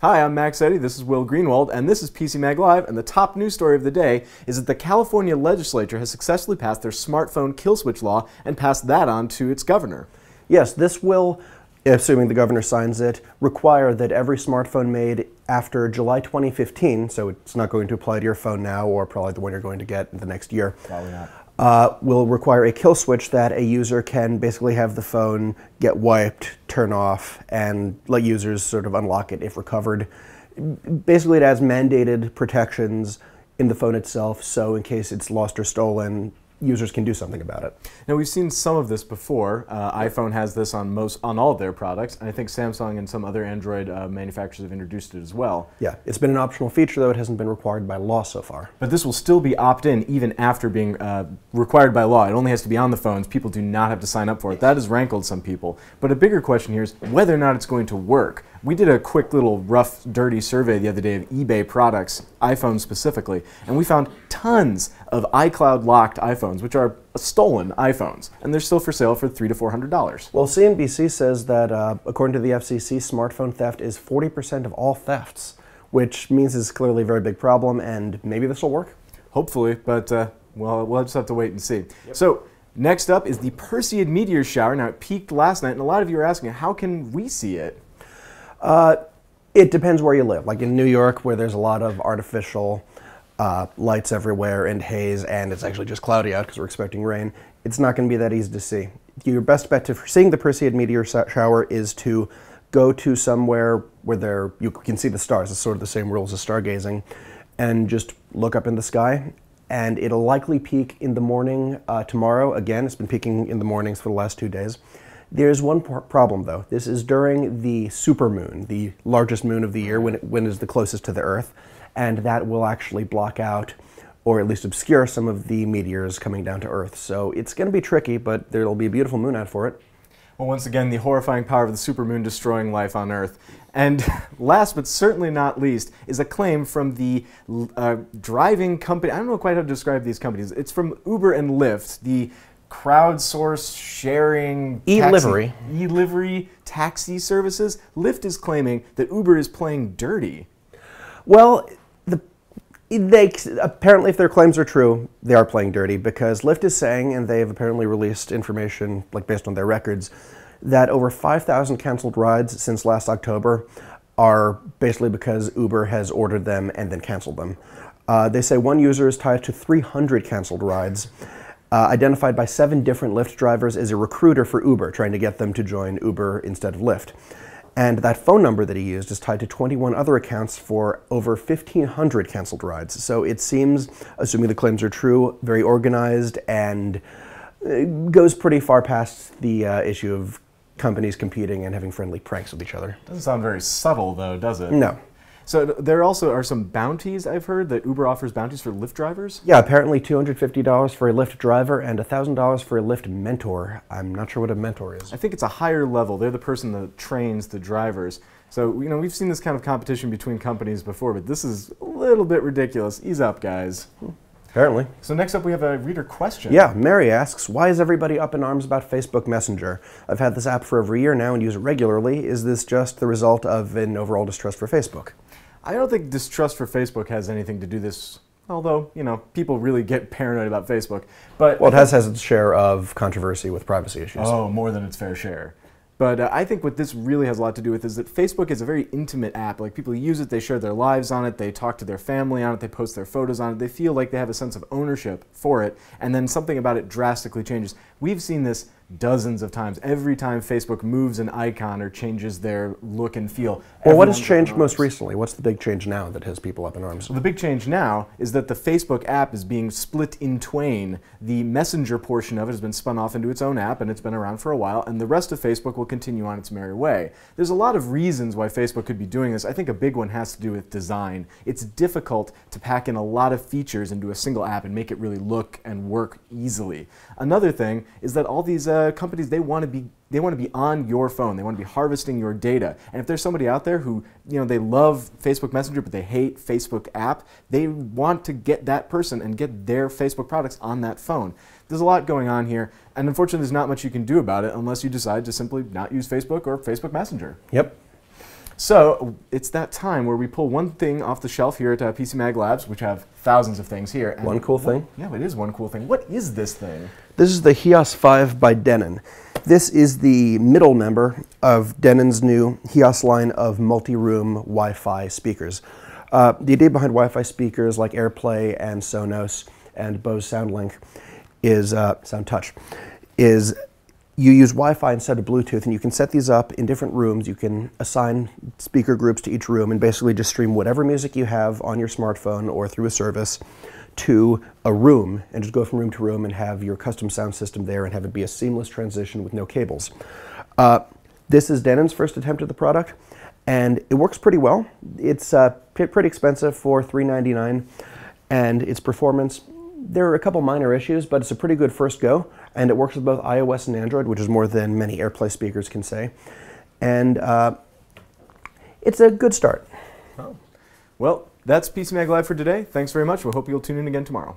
Hi, I'm Max Eddy, this is Will Greenwald, and this is PCMag Live, and the top news story of the day is that the California legislature has successfully passed their smartphone Killswitch law and passed that on to its governor. Yes, this will, assuming the governor signs it, require that every smartphone made after July 2015, so it's not going to apply to your phone now or probably the one you're going to get in the next year. Probably not. Will require a kill switch that a user can basically have the phone get wiped, turn off, and let users sort of unlock it if recovered. Basically, it has mandated protections in the phone itself, so in case it's lost or stolen, users can do something about it. Now, we've seen some of this before. iPhone has this on all of their products, and I think Samsung and some other Android manufacturers have introduced it as well. Yeah, it's been an optional feature, though it hasn't been required by law so far. But this will still be opt-in even after being required by law. It only has to be on the phones. People do not have to sign up for it. That has rankled some people. But a bigger question here is whether or not it's going to work. We did a quick little rough, dirty survey the other day of eBay products, iPhones specifically, and we found tons of iCloud-locked iPhones, which are stolen iPhones, and they're still for sale for $300 to $400. Well, CNBC says that, according to the FCC, smartphone theft is 40% of all thefts, which means it's clearly a very big problem, and maybe this will work. Hopefully, but well, we'll just have to wait and see. Yep. So, next up is the Perseid Meteor shower. Now, it peaked last night, and a lot of you are asking, how can we see it? It depends where you live. Like in New York, where there's a lot of artificial lights everywhere and haze, and it's actually just cloudy out because we're expecting rain, it's not going to be that easy to see. Your best bet for seeing the Perseid meteor shower is to go to somewhere where you can see the stars. It's sort of the same rules as stargazing, and just look up in the sky. And it'll likely peak in the morning tomorrow. Again, it's been peaking in the mornings for the last 2 days. There's one problem, though. This is during the supermoon, the largest moon of the year, when it is the closest to the Earth, and that will actually block out, or at least obscure, some of the meteors coming down to Earth. So it's going to be tricky, but there'll be a beautiful moon out for it. Well, once again, the horrifying power of the supermoon destroying life on Earth. And last but certainly not least is a claim from the driving company. I don't know quite how to describe these companies. It's from Uber and Lyft, the crowdsource sharing e-livery taxi services. Lyft is claiming that Uber is playing dirty. Well, apparently, if their claims are true, they are playing dirty, because Lyft is saying, and they have apparently released information like based on their records, that over 5,000 canceled rides since last October are basically because Uber has ordered them and then canceled them. They say one user is tied to 300 canceled rides, identified by 7 different Lyft drivers as a recruiter for Uber, trying to get them to join Uber instead of Lyft. And that phone number that he used is tied to 21 other accounts for over 1,500 canceled rides. So it seems, assuming the claims are true, very organized, and goes pretty far past the issue of companies competing and having friendly pranks with each other. Doesn't sound very subtle, though, does it? No. So there also are some bounties, I've heard, that Uber offers bounties for Lyft drivers? Yeah, apparently $250 for a Lyft driver and $1,000 for a Lyft mentor. I'm not sure what a mentor is. I think it's a higher level. They're the person that trains the drivers. So, we've seen this kind of competition between companies before, but this is a little bit ridiculous. Ease up, guys. Apparently. So next up we have a reader question. Yeah, Mary asks, why is everybody up in arms about Facebook Messenger? I've had this app for over a year now and use it regularly. Is this just the result of an overall distrust for Facebook? I don't think distrust for Facebook has anything to do this, although, people really get paranoid about Facebook. But well, it has its share of controversy with privacy issues. Oh, more than its fair share. But I think what this really has a lot to do with is that Facebook is a very intimate app. Like, people use it, they share their lives on it, they talk to their family on it, they post their photos on it, they feel like they have a sense of ownership for it, and then something about it drastically changes. We've seen this dozens of times. Every time Facebook moves an icon or changes their look and feel. Well, what has changed most recently? What's the big change now that has people up in arms? Well, the big change now is that the Facebook app is being split in twain. The Messenger portion of it has been spun off into its own app, and it's been around for a while, and the rest of Facebook will continue on its merry way. There's a lot of reasons why Facebook could be doing this. I think a big one has to do with design. It's difficult to pack in a lot of features into a single app and make it really look and work easily. Another thing is that all these companies, they want to be on your phone. They want to be harvesting your data. And if there's somebody out there who, they love Facebook Messenger, but they hate Facebook app, they want to get that person and get their Facebook products on that phone. There's a lot going on here, and unfortunately there's not much you can do about it unless you decide to simply not use Facebook or Facebook Messenger. Yep. So it's that time where we pull one thing off the shelf here at PCMag Labs, which have thousands of things here. And one cool thing? Yeah, it is one cool thing. What is this thing? This is the Heos 5 by Denon. This is the middle member of Denon's new Heos line of multi-room Wi-Fi speakers. The idea behind Wi-Fi speakers like AirPlay and Sonos and Bose SoundLink is SoundTouch is you use Wi-Fi instead of Bluetooth, and you can set these up in different rooms. You can assign speaker groups to each room and basically just stream whatever music you have on your smartphone or through a service to a room, and just go from room to room and have your custom sound system there and have it be a seamless transition with no cables. This is Denon's first attempt at the product, and it works pretty well. It's pretty expensive for $399, and its performance, there are a couple minor issues, but it's a pretty good first go, and it works with both iOS and Android, which is more than many AirPlay speakers can say. And it's a good start. Oh. Well, that's PCMag Live for today. Thanks very much. We hope you'll tune in again tomorrow.